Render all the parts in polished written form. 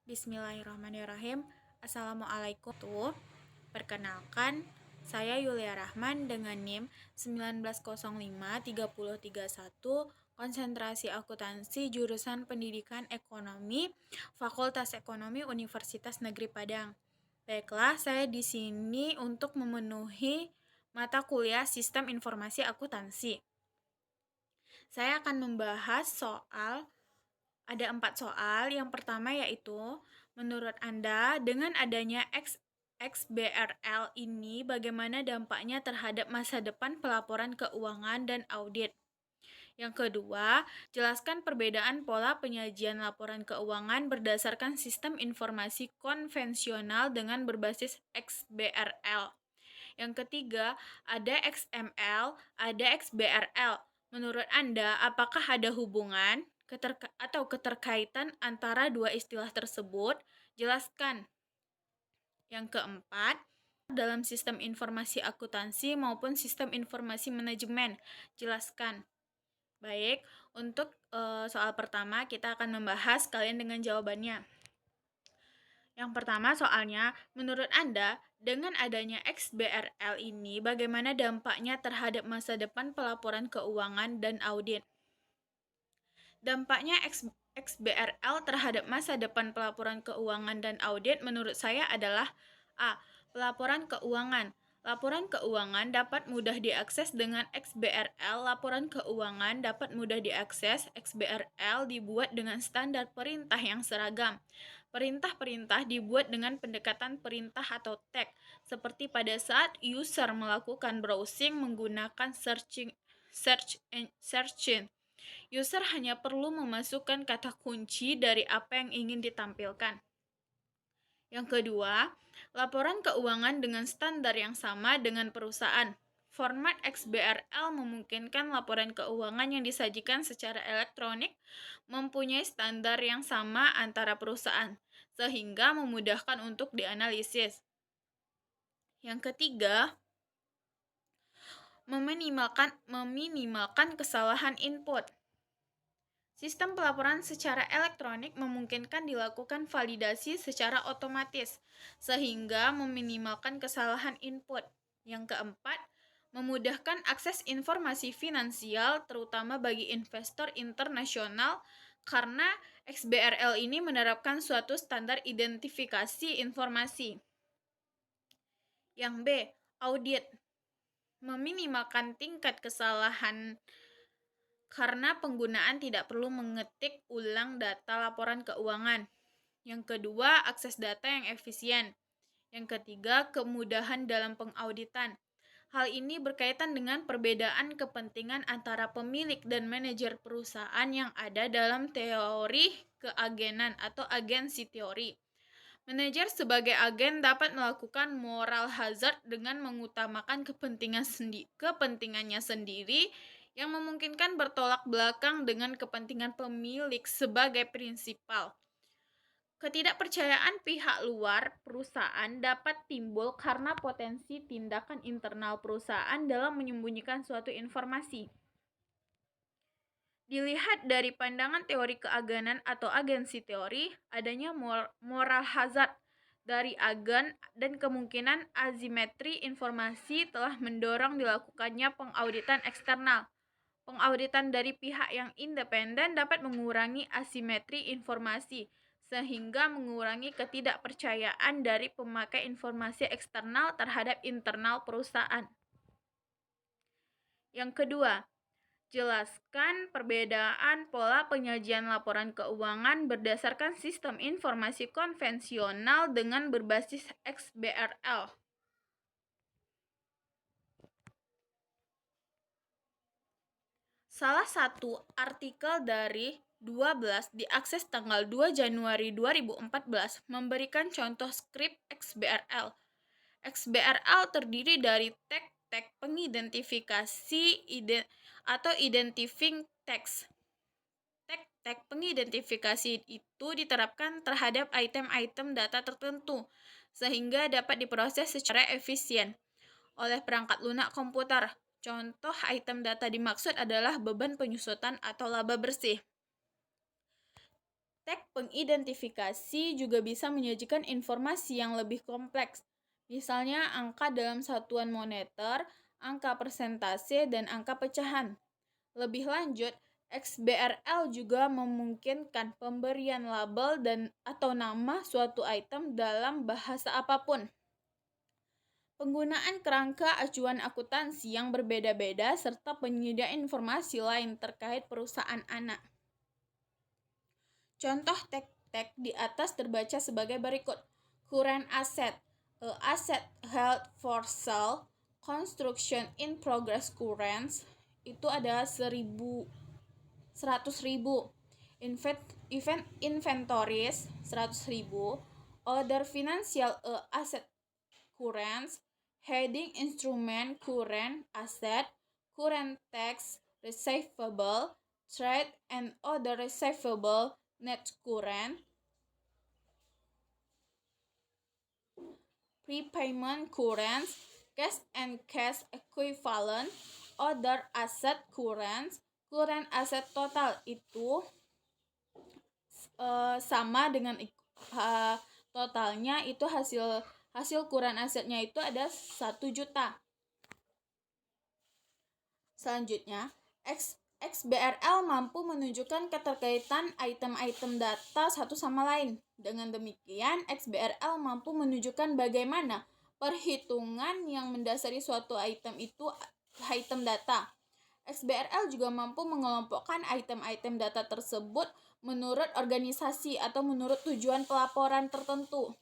Bismillahirrahmanirrahim. Assalamualaikum. Perkenalkan, saya Yulia Rahman dengan NIM 19053031, konsentrasi akuntansi jurusan Pendidikan Ekonomi, Fakultas Ekonomi Universitas Negeri Padang. Baiklah, saya di sini untuk memenuhi mata kuliah Sistem Informasi Akuntansi. Saya akan membahas ada 4 soal. Yang pertama yaitu, menurut Anda dengan adanya XBRL ini bagaimana dampaknya terhadap masa depan pelaporan keuangan dan audit? Yang kedua, jelaskan perbedaan pola penyajian laporan keuangan berdasarkan sistem informasi konvensional dengan berbasis XBRL. Yang ketiga, ada XML, ada XBRL. Menurut Anda, apakah ada hubungan atau keterkaitan antara dua istilah tersebut? Jelaskan. Yang keempat, dalam sistem informasi akuntansi maupun sistem informasi manajemen. Jelaskan. Baik, untuk soal pertama kita akan membahas kalian dengan jawabannya. Yang pertama soalnya, menurut Anda, dengan adanya XBRL ini bagaimana dampaknya terhadap masa depan pelaporan keuangan dan audit? Dampaknya XBRL terhadap masa depan pelaporan keuangan dan audit menurut saya adalah A. Pelaporan keuangan. Laporan keuangan dapat mudah diakses dengan XBRL. Laporan keuangan dapat mudah diakses. XBRL dibuat dengan standar perintah yang seragam. Perintah-perintah dibuat dengan pendekatan perintah atau tag, seperti pada saat user melakukan browsing menggunakan search engine. User hanya perlu memasukkan kata kunci dari apa yang ingin ditampilkan. Yang kedua, laporan keuangan dengan standar yang sama dengan perusahaan. Format XBRL memungkinkan laporan keuangan yang disajikan secara elektronik mempunyai standar yang sama antara perusahaan, sehingga memudahkan untuk dianalisis. Yang ketiga, meminimalkan kesalahan input. Sistem pelaporan secara elektronik memungkinkan dilakukan validasi secara otomatis, sehingga meminimalkan kesalahan input. Yang keempat, memudahkan akses informasi finansial terutama bagi investor internasional karena XBRL ini menerapkan suatu standar identifikasi informasi. Yang B, audit. Meminimalkan tingkat kesalahan karena penggunaan tidak perlu mengetik ulang data laporan keuangan. Yang kedua, akses data yang efisien. Yang ketiga, kemudahan dalam pengauditan. Hal ini berkaitan dengan perbedaan kepentingan antara pemilik dan manajer perusahaan yang ada dalam teori keagenan atau agensi teori. Manajer sebagai agen dapat melakukan moral hazard dengan mengutamakan kepentingannya sendiri yang memungkinkan bertolak belakang dengan kepentingan pemilik sebagai prinsipal. Ketidakpercayaan pihak luar perusahaan dapat timbul karena potensi tindakan internal perusahaan dalam menyembunyikan suatu informasi. Dilihat dari pandangan teori keagenan atau agensi teori, adanya moral hazard dari agen dan kemungkinan asimetri informasi telah mendorong dilakukannya pengauditan eksternal. Pengauditan dari pihak yang independen dapat mengurangi asimetri informasi, sehingga mengurangi ketidakpercayaan dari pemakai informasi eksternal terhadap internal perusahaan. Yang kedua, jelaskan perbedaan pola penyajian laporan keuangan berdasarkan sistem informasi konvensional dengan berbasis XBRL. Salah satu artikel dari 12 diakses tanggal 2 Januari 2014 memberikan contoh skrip XBRL. XBRL terdiri dari tag pengidentifikasi atau identifying text. Tag pengidentifikasi itu diterapkan terhadap item-item data tertentu sehingga dapat diproses secara efisien oleh perangkat lunak komputer. Contoh item data dimaksud adalah beban penyusutan atau laba bersih. Tag pengidentifikasi juga bisa menyajikan informasi yang lebih kompleks, misalnya angka dalam satuan moneter, angka persentase, dan angka pecahan. Lebih lanjut, XBRL juga memungkinkan pemberian label dan atau nama suatu item dalam bahasa apapun. Penggunaan kerangka acuan akuntansi yang berbeda-beda serta penyedia informasi lain terkait perusahaan anak. Contoh tag di atas terbaca sebagai berikut. Current asset, asset held for sale, construction in progress current, itu ada 100.000. Event inventories 100.000. Other financial asset current, heading instrument current asset, current tax receivable, trade and other receivable net current, prepayment current, cash and cash equivalent, other asset current, current asset total itu sama dengan totalnya itu hasil current asetnya itu ada 1 juta. Selanjutnya, XBRL mampu menunjukkan keterkaitan item-item data satu sama lain. Dengan demikian, XBRL mampu menunjukkan bagaimana perhitungan yang mendasari suatu item itu item data. XBRL juga mampu mengelompokkan item-item data tersebut menurut organisasi atau menurut tujuan pelaporan tertentu.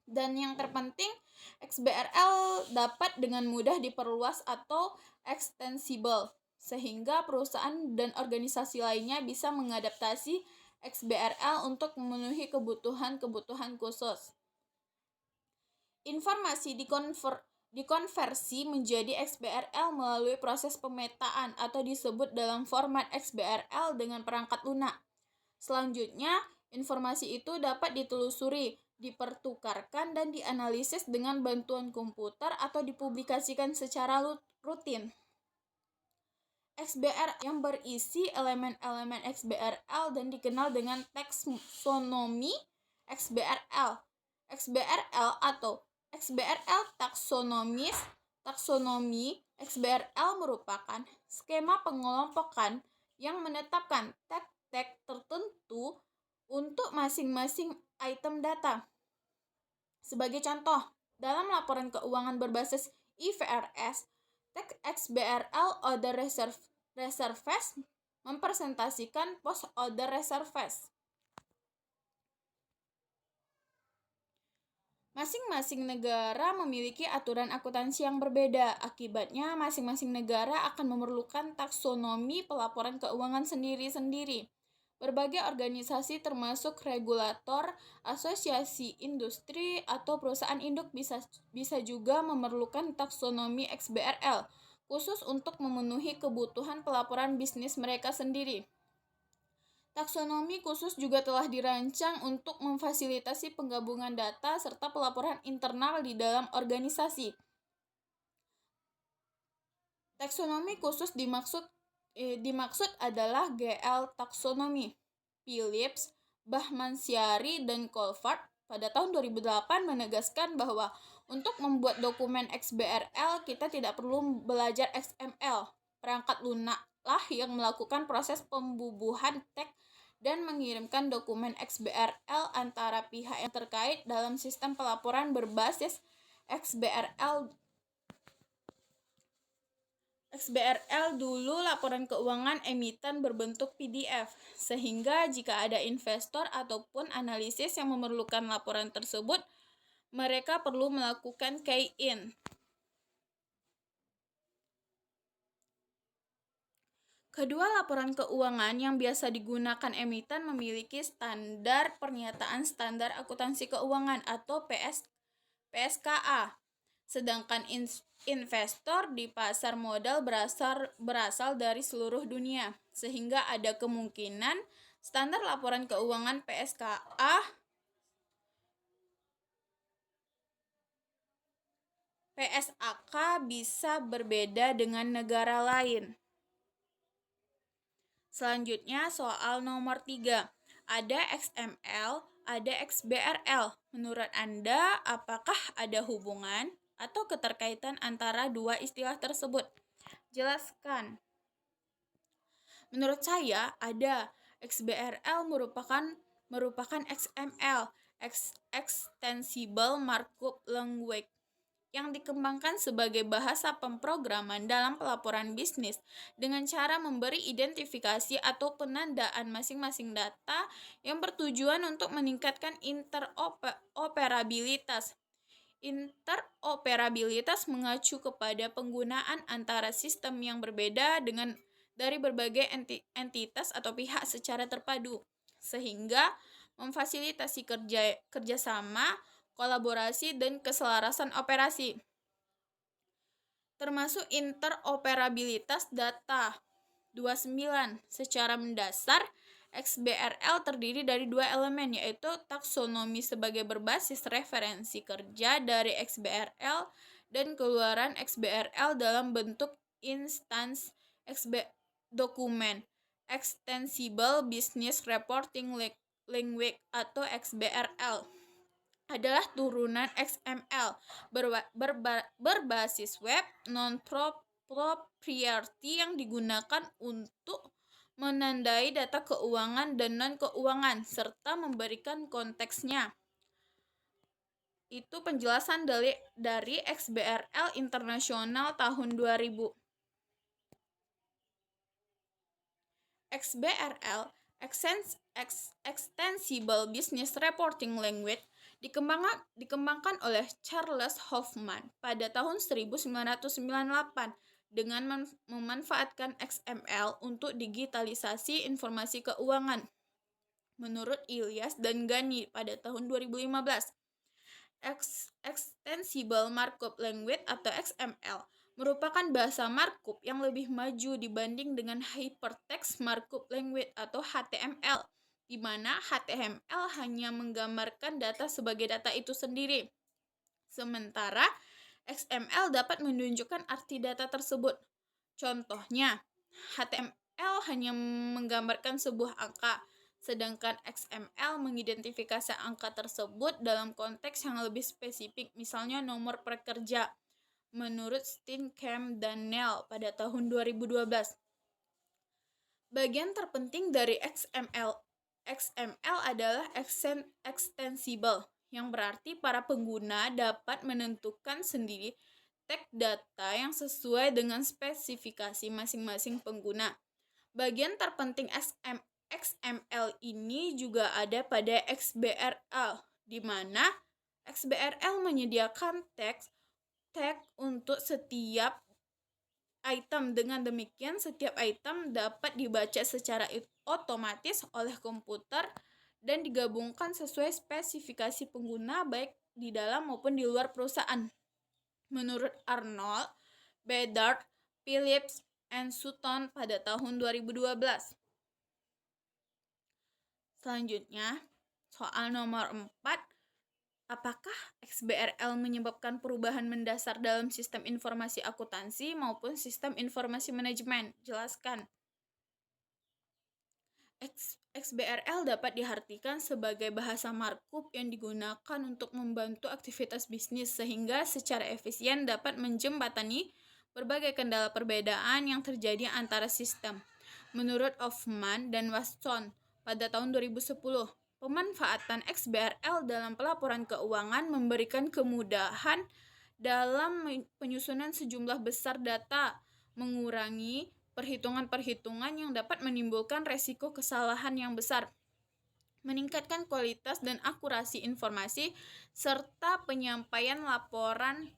Dan yang terpenting, XBRL dapat dengan mudah diperluas atau extensible, sehingga perusahaan dan organisasi lainnya bisa mengadaptasi XBRL untuk memenuhi kebutuhan-kebutuhan khusus. Informasi dikonversi menjadi XBRL melalui proses pemetaan atau disebut dalam format XBRL dengan perangkat lunak. Selanjutnya, informasi itu dapat ditelusuri, dipertukarkan, dan dianalisis dengan bantuan komputer atau dipublikasikan secara rutin. XBRL yang berisi elemen-elemen XBRL dan dikenal dengan taksonomi XBRL. XBRL atau XBRL taksonomi XBRL merupakan skema pengelompokan yang menetapkan tag tertentu untuk masing-masing item data. Sebagai contoh, dalam laporan keuangan berbasis IFRS, tag XBRL order reserves mempresentasikan post order reserves. Masing-masing negara memiliki aturan akuntansi yang berbeda. Akibatnya, masing-masing negara akan memerlukan taksonomi pelaporan keuangan sendiri-sendiri. Berbagai organisasi termasuk regulator, asosiasi industri, atau perusahaan induk bisa juga memerlukan taksonomi XBRL khusus untuk memenuhi kebutuhan pelaporan bisnis mereka sendiri. Taksonomi khusus juga telah dirancang untuk memfasilitasi penggabungan data serta pelaporan internal di dalam organisasi. Taksonomi khusus dimaksud adalah GL taksonomi. Phillips, Bahmansyari, dan Colvard pada tahun 2008 menegaskan bahwa untuk membuat dokumen XBRL kita tidak perlu belajar XML. Perangkat lunak lah yang melakukan proses pembubuhan tag dan mengirimkan dokumen XBRL antara pihak yang terkait dalam sistem pelaporan berbasis XBRL. Dulu laporan keuangan emiten berbentuk PDF, sehingga jika ada investor ataupun analisis yang memerlukan laporan tersebut, mereka perlu melakukan key-in. Kedua laporan keuangan yang biasa digunakan emiten memiliki standar pernyataan standar akuntansi keuangan atau PSKA. Sedangkan investor di pasar modal berasal dari seluruh dunia, sehingga ada kemungkinan standar laporan keuangan PSKA PSAK bisa berbeda dengan negara lain. Selanjutnya soal nomor 3. Ada XML, ada XBRL. Menurut Anda, apakah ada hubungan atau keterkaitan antara dua istilah tersebut? Jelaskan. Menurut saya ada. XBRL merupakan XML, Extensible Markup Language, yang dikembangkan sebagai bahasa pemrograman dalam pelaporan bisnis dengan cara memberi identifikasi atau penandaan masing-masing data yang bertujuan untuk meningkatkan interoperabilitas. Interoperabilitas mengacu kepada penggunaan antara sistem yang berbeda dari berbagai entitas atau pihak secara terpadu, sehingga memfasilitasi kerjasama, kolaborasi, dan keselarasan operasi, termasuk interoperabilitas data. 29. Secara mendasar, XBRL terdiri dari dua elemen, yaitu taksonomi sebagai berbasis referensi kerja dari XBRL dan keluaran XBRL dalam bentuk instance dokumen. Extensible Business Reporting Language atau XBRL adalah turunan XML berbasis web non-proprietary yang digunakan untuk menandai data keuangan dan non-keuangan serta memberikan konteksnya. Itu penjelasan dari XBRL Internasional tahun 2000. XBRL Extensible Business Reporting Language dikembangkan oleh Charles Hoffman pada tahun 1998 dengan memanfaatkan XML untuk digitalisasi informasi keuangan. Menurut Ilyas dan Ghani pada tahun 2015, Extensible Markup Language atau XML merupakan bahasa markup yang lebih maju dibanding dengan Hypertext Markup Language atau HTML, di mana HTML hanya menggambarkan data sebagai data itu sendiri. Sementara XML dapat menunjukkan arti data tersebut. Contohnya, HTML hanya menggambarkan sebuah angka, sedangkan XML mengidentifikasi angka tersebut dalam konteks yang lebih spesifik, misalnya nomor pekerja. Menurut Steenkamp dan Nel pada tahun 2012. Bagian terpenting dari XML adalah extensible, yang berarti para pengguna dapat menentukan sendiri tag data yang sesuai dengan spesifikasi masing-masing pengguna. Bagian terpenting XML ini juga ada pada XBRL, di mana XBRL menyediakan tag untuk setiap item. Dengan demikian, setiap item dapat dibaca secara otomatis oleh komputer dan digabungkan sesuai spesifikasi pengguna baik di dalam maupun di luar perusahaan. Menurut Arnold, Bedard, Phillips, and Sutton pada tahun 2012. Selanjutnya, soal nomor 4. Apakah XBRL menyebabkan perubahan mendasar dalam sistem informasi akuntansi maupun sistem informasi manajemen? Jelaskan. XBRL dapat diartikan sebagai bahasa markup yang digunakan untuk membantu aktivitas bisnis sehingga secara efisien dapat menjembatani berbagai kendala perbedaan yang terjadi antara sistem. Menurut Hoffman dan Watson pada tahun 2010, pemanfaatan XBRL dalam pelaporan keuangan memberikan kemudahan dalam penyusunan sejumlah besar data, mengurangi perhitungan-perhitungan yang dapat menimbulkan resiko kesalahan yang besar, meningkatkan kualitas dan akurasi informasi, serta penyampaian laporan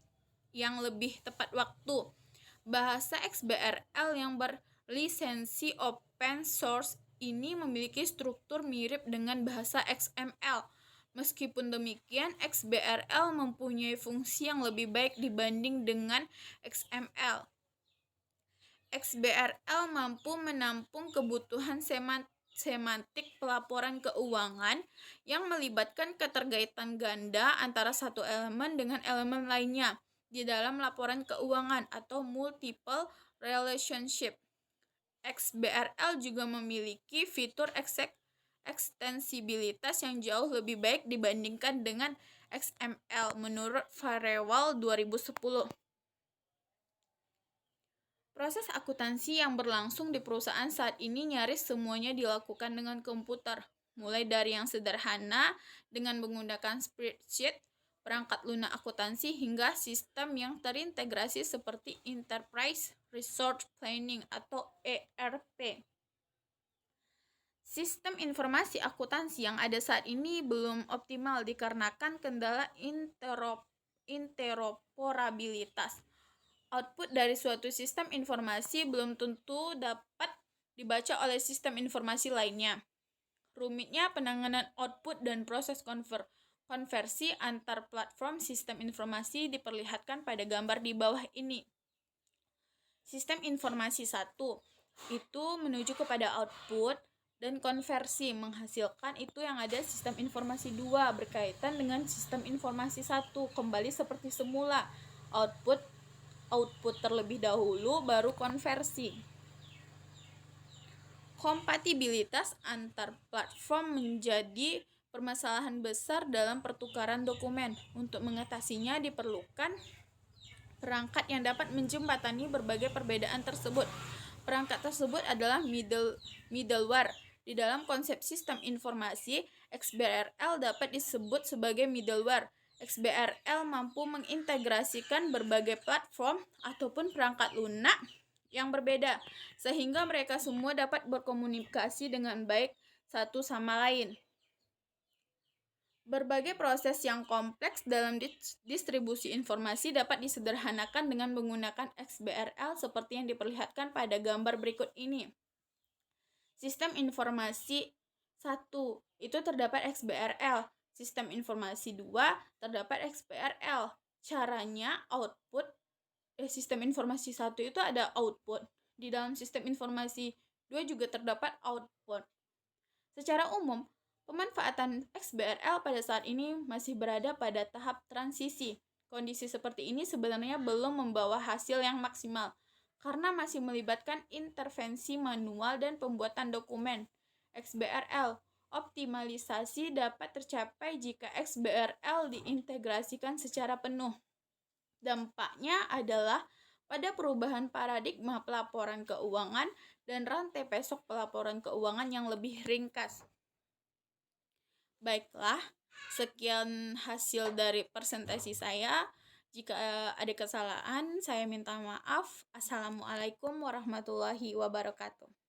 yang lebih tepat waktu. Bahasa XBRL yang berlisensi open source ini memiliki struktur mirip dengan bahasa XML. Meskipun demikian, XBRL mempunyai fungsi yang lebih baik dibanding dengan XML. XBRL mampu menampung kebutuhan semantik pelaporan keuangan yang melibatkan keterkaitan ganda antara satu elemen dengan elemen lainnya di dalam laporan keuangan atau multiple relationship. XBRL juga memiliki fitur ekstensibilitas yang jauh lebih baik dibandingkan dengan XML menurut Farewell 2010. Proses akuntansi yang berlangsung di perusahaan saat ini nyaris semuanya dilakukan dengan komputer, mulai dari yang sederhana dengan menggunakan spreadsheet, perangkat lunak akuntansi, hingga sistem yang terintegrasi seperti Enterprise Resource Planning atau ERP. Sistem informasi akuntansi yang ada saat ini belum optimal dikarenakan kendala interoperabilitas. Output dari suatu sistem informasi belum tentu dapat dibaca oleh sistem informasi lainnya. Rumitnya penanganan output dan proses konversi antar platform sistem informasi diperlihatkan pada gambar di bawah ini. Sistem informasi 1 itu menuju kepada output dan konversi menghasilkan itu yang ada sistem informasi 2 berkaitan dengan sistem informasi 1 kembali seperti semula. Output terlebih dahulu baru konversi. Kompatibilitas antar platform menjadi permasalahan besar dalam pertukaran dokumen. Untuk mengatasinya diperlukan perangkat yang dapat menjembatani berbagai perbedaan tersebut. Perangkat tersebut adalah middleware. Di dalam konsep sistem informasi, XBRL dapat disebut sebagai middleware. XBRL mampu mengintegrasikan berbagai platform ataupun perangkat lunak yang berbeda, sehingga mereka semua dapat berkomunikasi dengan baik satu sama lain. Berbagai proses yang kompleks dalam distribusi informasi dapat disederhanakan dengan menggunakan XBRL seperti yang diperlihatkan pada gambar berikut ini. Sistem informasi 1 itu terdapat XBRL. Sistem informasi 2 terdapat XBRL. Caranya sistem informasi 1 itu ada output. Di dalam sistem informasi 2 juga terdapat output. Secara umum, pemanfaatan XBRL pada saat ini masih berada pada tahap transisi. Kondisi seperti ini sebenarnya belum membawa hasil yang maksimal karena masih melibatkan intervensi manual dan pembuatan dokumen. XBRL optimalisasi dapat tercapai jika XBRL diintegrasikan secara penuh. Dampaknya adalah pada perubahan paradigma pelaporan keuangan dan rantai pesok pelaporan keuangan yang lebih ringkas. Baiklah, sekian hasil dari presentasi saya. Jika ada kesalahan, saya minta maaf. Assalamualaikum warahmatullahi wabarakatuh.